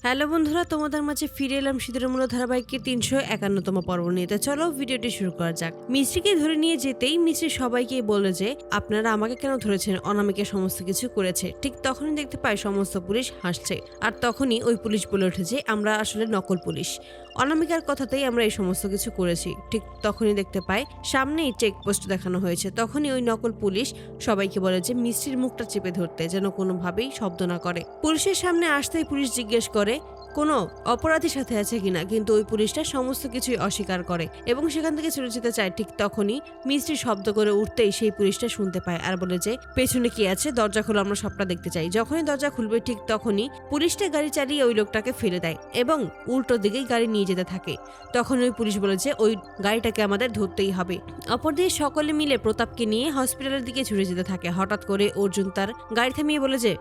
Hello বন্ধুরা, তোমাদের মাঝে ফিরে এলাম শীতের মূল ধারাবাহিকের ৩৫১তম পর্ব নিয়ে। তো চলো ভিডিওটি শুরু করা যাক। মিস্ত্রিকে ধরে নিয়ে যেতেই মিস্ত্রি সবাইকে বলে যে আপনারা আমাকে কেন ধরেছেন, অনামিকা সমস্ত কিছু করেছে। ঠিক তখনই দেখতে পায় সমস্ত পুলিশ হাসছে, আর তখনই ওই পুলিশ বলে ওঠে যে আমরা আসলে নকল পুলিশ, অনামিকার কথাতেই আমরা এই সমস্ত কিছু করেছি। ঠিক তখনই দেখতে পায় সামনেই চেকপোস্ট দেখানো হয়েছে। তখনই ওই নকল পুলিশ সবাইকে বলে যে মিস্ত্রির মুখটা চেপে ধরতে, যেন কোনোভাবেই শব্দ না করে। পুলিশের সামনে আসতেই পুলিশ জিজ্ঞেস করে কোনো অপরাধীর সাথে আছে কিনা, কিন্তু ওই পুলিশটা সমস্ত কিছুই অস্বীকার করে এবং সেখান থেকে চলে যেতে চায়। ঠিক তখনই মিস্ত্রি শব্দ করে উঠতেই সেই পুলিশটা শুনতে পায় আর বলে যে পেছনে কি আছে, দরজা খুলে আমরা সবটা দেখতে চাই। যখনই দরজা খুলবে ঠিক তখনই পুলিশটা গাড়ি চালিয়ে ওই লোকটাকে ফেলে দেয় এবং উল্টো দিকেই গাড়ি নিয়ে যেতে থাকে। তখন ওই পুলিশ বলে যে ওই গাড়িটাকে আমাদের ধরতেই হবে। অপরদিকে সকলে মিলে প্রতাপকে নিয়ে হসপিটালের দিকে ছুটে যেতে থাকে। হঠাৎ করে অর্জুন তার গাড়ি থামিয়ে বলে যে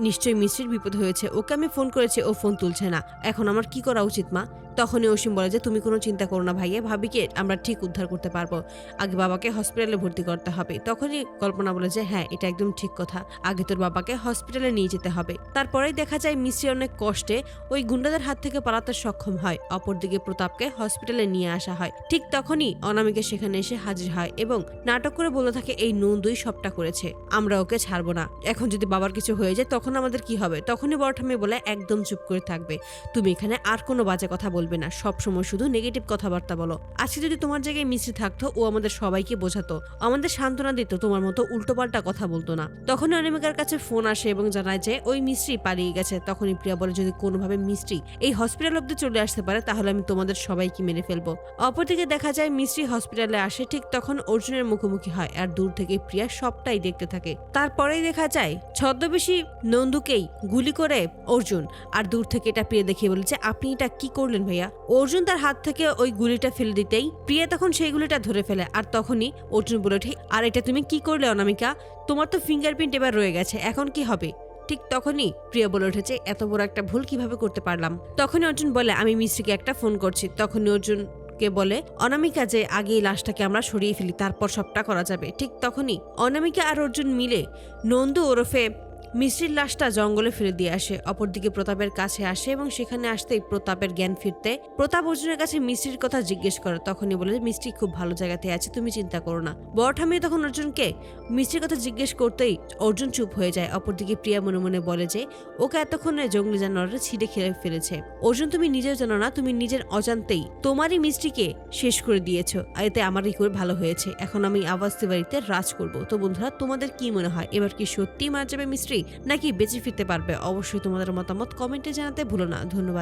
নিশ্চয়ই মিস্ত্রির বিপদ হয়েছে, ওকে আমি ফোন করেছি, ও ফোন তুলছে না, এখন আমার কি করা উচিত মা? তখনই অসীম বলে যে তুমি কোনো চিন্তা করো না ভাইয়া, ভাবিকে আমরা ঠিক উদ্ধার করতে পারবো, আগে বাবাকে হসপিটালে ভর্তি করতে হবে। তখনই কল্পনা বলে যে হ্যাঁ, এটা একদম ঠিক কথা, আগে তোর বাবাকে হসপিটালে নিয়ে যেতে হবে। তারপরেই দেখা যায় মিস্ত্রি অনেক কষ্টে ওই গুন্ডাদের হাত থেকে পালাতে সক্ষম হয়। অপরদিকে প্রতাপকে হসপিটালে নিয়ে আসা হয়। ঠিক তখনই অনামিকা সেখানে এসে হাজির হয় এবং নাটক করে বলে থাকে এই নন্দুই সবটা করেছে, আমরা ওকে ছাড়বো না, এখন যদি বাবার কিছু হয়ে যায় তখন আমাদের কি হবে? তখনই বড় ঠাম্মি বলে একদম চুপ করে থাকবে, তুমি এখানে আর কোনো বাজে কথা বলবে না, সব সময় শুধু নেগেটিভ কথাবার্তা বলো। আজকে যদি তোমার জায়গায় মিস্ত্রি থাকতো, ও আমাদের সবাইকে বোঝাতো, আমাদের সান্ত্বনা দিত, তোমার মতো উল্টোপাল্টা কথা বলতো না। তখনই অনামিকার কাছে ফোন আসে এবং জানায় যে ওই মিস্ত্রি পালিয়ে গেছে। তখনই প্রিয়া বলে যদি কোনোভাবে মিস্ত্রি এই হসপিটাল অব্দি চলে আসতে পারে তাহলে আমি তোমাদের সবাইকে মেরে ফেলবো। অপরদিকে দেখা যায় মিস্ত্রি হসপিটালে আসে। ঠিক তখন অর্জুনের মুখোমুখি হয় আর দূর থেকে প্রিয়া সবটাই দেখতে থাকে। তারপরেই দেখা যায় ছদ্মবেশী নন্দুকেই গুলি করে অর্জুন, আর দূর থেকে এটা প্রিয়া দেখিয়ে বলে যে আপনি এটা কি করলেন ভাইয়া? অর্জুন তার হাত থেকে ওই গুলিটা ফেলে দিতেই প্রিয়া তখন সেই গুলিটা ধরে ফেলে। আর তখনই অর্জুন বলে ওঠে আর এটা তুমি কি করলে অনামিকা? তোমার তো ফিঙ্গারপ্রিন্ট এবার রয়ে গেছে, এখন কি হবে? ঠিক তখনই প্রিয়া বলে উঠেছে এত বড় একটা ভুল কিভাবে করতে পারলাম? তখনই অর্জুন বলে আমি মিস্ত্রিকে একটা ফোন করছি। তখনই অর্জুন কে বলে অনামিকা যে আগে এই লাশটাকে আমরা সরিয়ে ফেলি, তারপর সবটা করা যাবে। ঠিক তখনই অনামিকা আর অর্জুন মিলে নন্দু ওরফে মিস্ত্রির লাশটা জঙ্গলে ফেলে দিয়ে আসে। অপরদিকে প্রতাপের কাছে আসে এবং সেখানে আসতেই প্রতাপের জ্ঞান ফিরতে প্রতাপ অর্জুনের কাছে মিস্ত্রির কথা জিজ্ঞেস করে। তখনই বলে মিস্ত্রি খুব ভালো জায়গাতে আছে, তুমি চিন্তা করো না। বড় ঠাম্মি তখন অর্জুনকে মিস্ত্রির কথা জিজ্ঞেস করতেই অর্জুন চুপ হয়ে যায়। অপরদিকে প্রিয়া মনে মনে বলে যে ওকে এতক্ষণে জঙ্গলি জানোয়াররা ছিঁড়ে খেলে ফেলেছে। অর্জুন তুমি নিজেও জানো না, তুমি নিজের অজান্তেই তোমারই মিস্ত্রিকে শেষ করে দিয়েছো, এতে আমারই করে ভালো হয়েছে। এখন আমি আওয়াজতে বাড়িতে রাজ করব। তো বন্ধুরা, তোমাদের কি মনে হয়, এবার কি সত্যি মারা যাবে মিস্ত্রি নাকি বেঁচে ফিরতে পারবে? অবশ্যই তোমাদের মতামত কমেন্টে জানাতে ভুলো না। ধন্যবাদ।